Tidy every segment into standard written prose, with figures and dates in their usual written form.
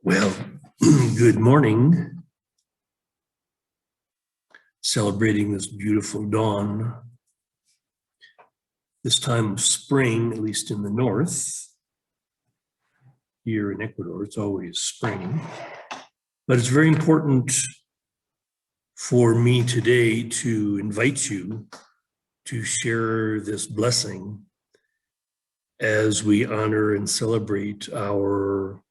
Well, good morning. Celebrating this beautiful dawn, this time of spring, at least in the north. Here in Ecuador, it's always spring. But it's very important for me today to invite you to share this blessing as we honor and celebrate our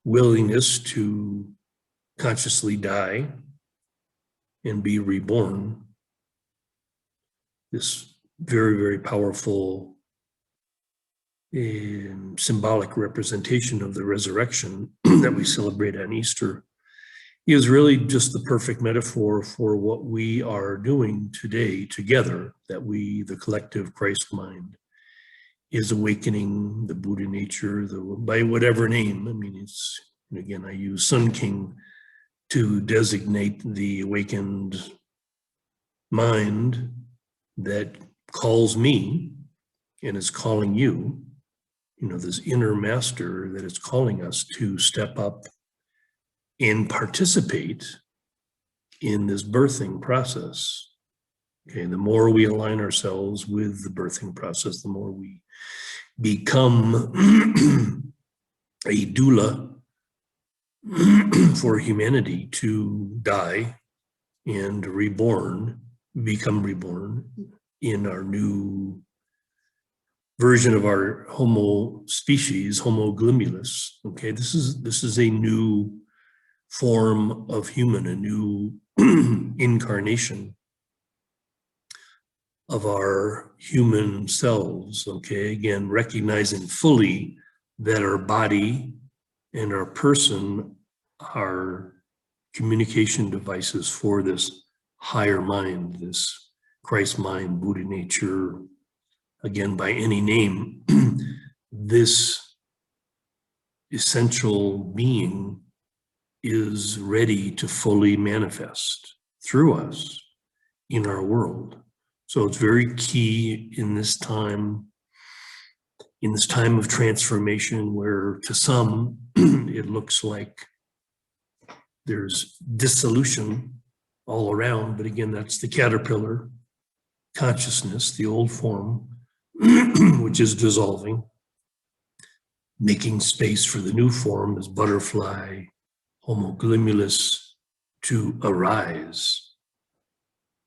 willingness to consciously die and be reborn. This very, very powerful and symbolic representation of the resurrection that we celebrate on Easter is really just the perfect metaphor for what we are doing today together, that we, the collective Christ mind, is awakening the Buddha nature, by whatever name. I mean, it's, again, I use Sun King to designate the awakened mind that calls me and is calling you, this inner master that is calling us to step up and participate in this birthing process. Okay, the more we align ourselves with the birthing process, the more we become a doula for humanity to die and become reborn in our new version of our Homo species, Homo globulus. Okay, this is a new form of human, a new incarnation of our human selves. Okay, again, recognizing fully that our body and our person are communication devices for this higher mind, this Christ mind, Buddha nature, again, by any name. This essential being is ready to fully manifest through us in our world. So it's very key in this time of transformation, where to some it looks like there's dissolution all around, but again, that's the caterpillar consciousness, the old form, which is dissolving, making space for the new form as butterfly, Homo globulus, to arise.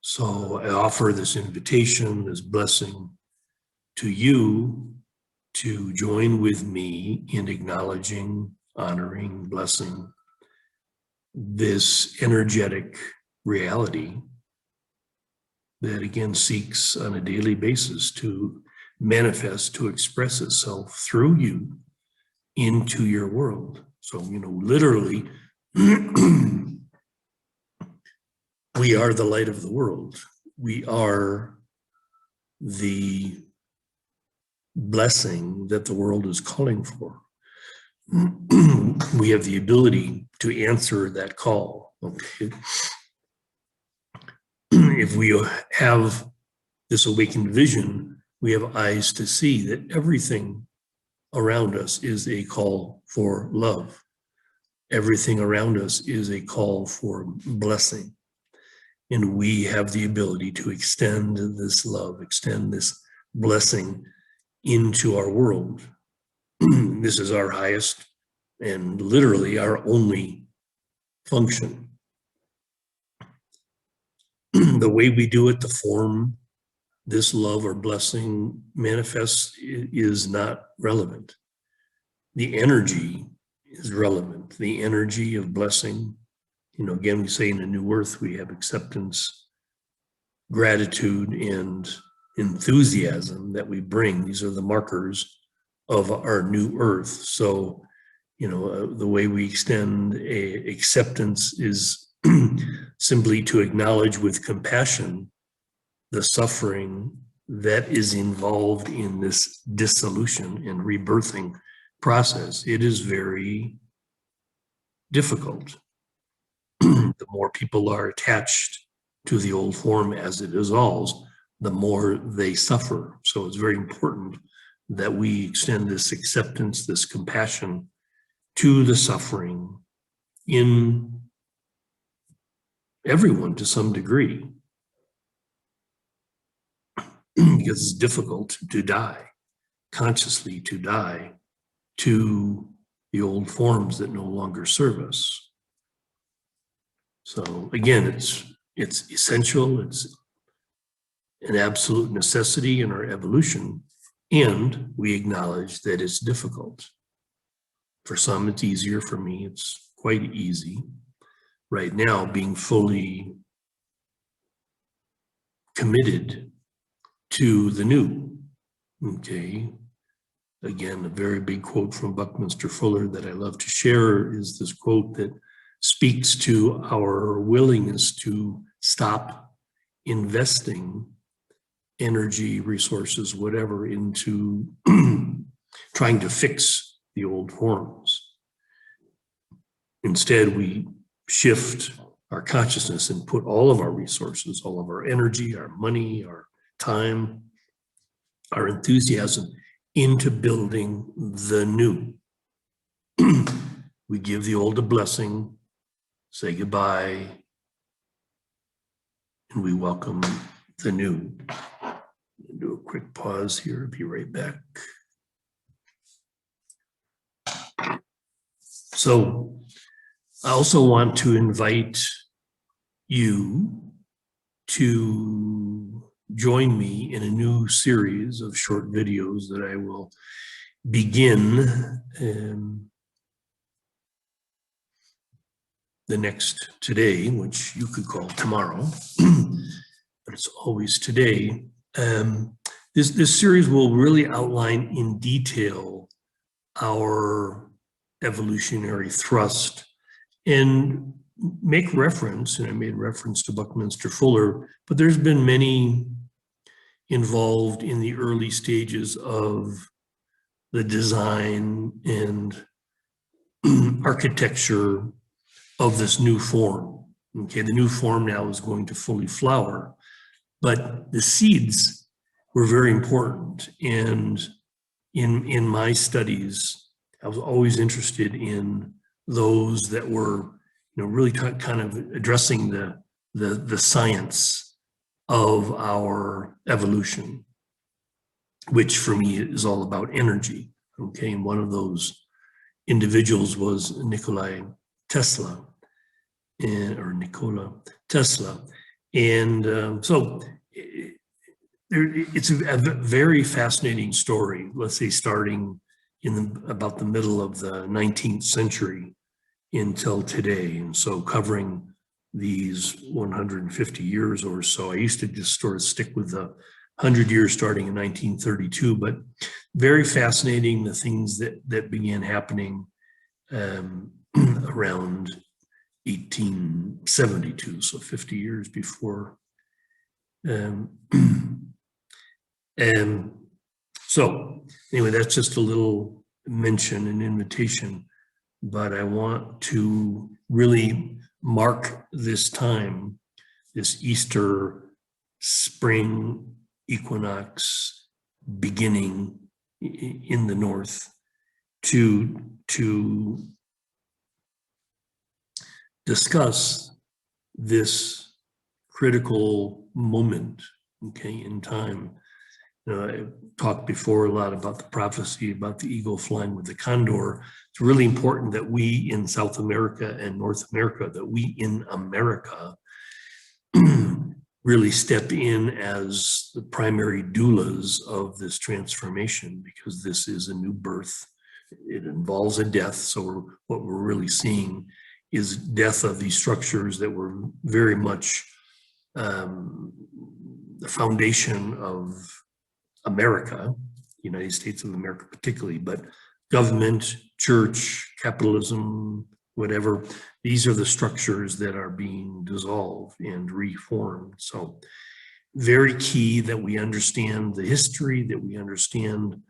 So I offer this invitation, this blessing to you to join with me in acknowledging, honoring, blessing this energetic reality that again seeks on a daily basis to manifest, to express itself through you into your world. So, literally, we are the light of the world. We are the blessing that the world is calling for. We have the ability to answer that call. Okay. If we have this awakened vision, we have eyes to see that everything around us is a call for love. Everything around us is a call for blessing. And we have the ability to extend this love, extend this blessing into our world. This is our highest and literally our only function. The way we do it, the form this love or blessing manifests, is not relevant. The energy is relevant. The energy of blessing. Again, we say in the new earth, we have acceptance, gratitude, and enthusiasm that we bring. These are the markers of our new earth. So, the way we extend acceptance is simply to acknowledge with compassion the suffering that is involved in this dissolution and rebirthing process. It is very difficult. The more people are attached to the old form as it dissolves, the more they suffer. So it's very important that we extend this acceptance, this compassion to the suffering in everyone to some degree, because it's difficult to die, consciously to die to the old forms that no longer serve us. So again, it's essential, it's an absolute necessity in our evolution, and we acknowledge that it's difficult. For some, it's easier. For me, it's quite easy. Right now, being fully committed to the new. Okay. Again, a very big quote from Buckminster Fuller that I love to share is this quote that speaks to our willingness to stop investing energy, resources, whatever, into trying to fix the old forms. Instead, we shift our consciousness and put all of our resources, all of our energy, our money, our time, our enthusiasm into building the new. We give the old a blessing, say goodbye, and we welcome the new. Do a quick pause here, be right back. So I also want to invite you to join me in a new series of short videos that I will begin the next today, which you could call tomorrow, but it's always today. This series will really outline in detail our evolutionary thrust and make reference, and I made reference to Buckminster Fuller, but there's been many involved in the early stages of the design and architecture of this new form. Okay, the new form now is going to fully flower, but the seeds were very important. And in my studies, I was always interested in those that were, really kind of addressing the science of our evolution, which for me is all about energy. Okay, and one of those individuals was Nikola Tesla. And so it's a very fascinating story, let's say starting in about the middle of the 19th century until today. And so covering these 150 years or so. I used to just sort of stick with the 100 years starting in 1932, but very fascinating, the things that began happening around 1872, so 50 years before. So anyway, that's just a little mention, an invitation, but I want to really mark this time, this Easter spring equinox beginning in the north, to discuss this critical moment, okay, in time. I talked before a lot about the prophecy about the eagle flying with the condor. It's really important that we in South America and North America, that we in America really step in as the primary doulas of this transformation, because this is a new birth. It involves a death. So what we're really seeing is death of these structures that were very much the foundation of America, United States of America particularly, but government, church, capitalism, whatever, these are the structures that are being dissolved and reformed. So very key that we understand the history, that we understand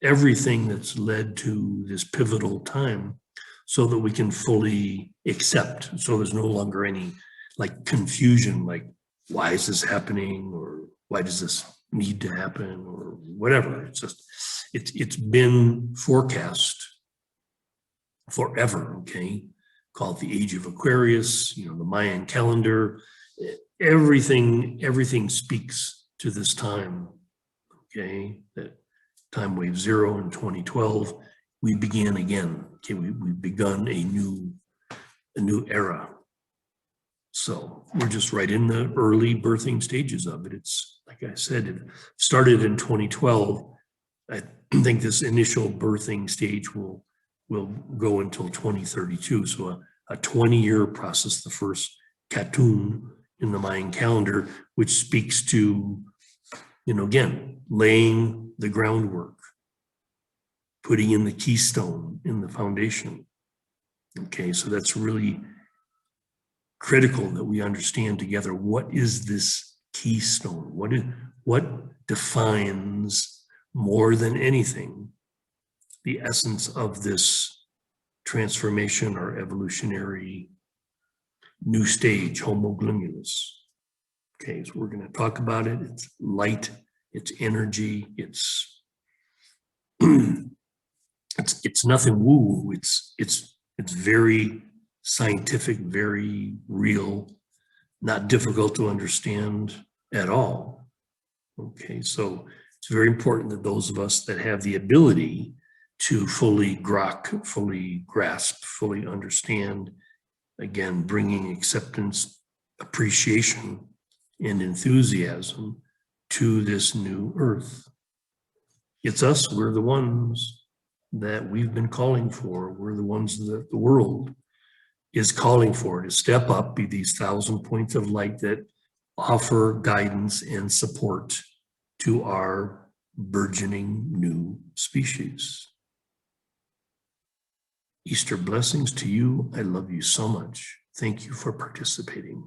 everything that's led to this pivotal time, so that we can fully accept. So there's no longer any like confusion, like why is this happening, or why does this need to happen, or whatever. It's just, it's been forecast forever, okay? Called the Age of Aquarius, the Mayan calendar. Everything speaks to this time, okay? That time wave 0 in 2012, we began again, okay? We've begun a new era. So we're just right in the early birthing stages of it. It's, like I said, it started in 2012. I think this initial birthing stage will go until 2032. So a 20-year process, the first Katun in the Mayan calendar, which speaks to, again, laying the groundwork, putting in the keystone in the foundation. Okay, so that's really critical that we understand together, what is this keystone? What defines more than anything the essence of this transformation or evolutionary new stage, Homo glumulus? Okay, so we're going to talk about it. It's light, it's energy, it's nothing woo. It's very scientific, very real, not difficult to understand at all. Okay, so it's very important that those of us that have the ability to fully grok, fully grasp, fully understand, again, bringing acceptance, appreciation, and enthusiasm to this new earth. It's us, we're the ones that we've been calling for. We're the ones that the world is calling for, to step up, be these 1,000 points of light that offer guidance and support to our burgeoning new species. Easter blessings to you. I love you so much. Thank you for participating.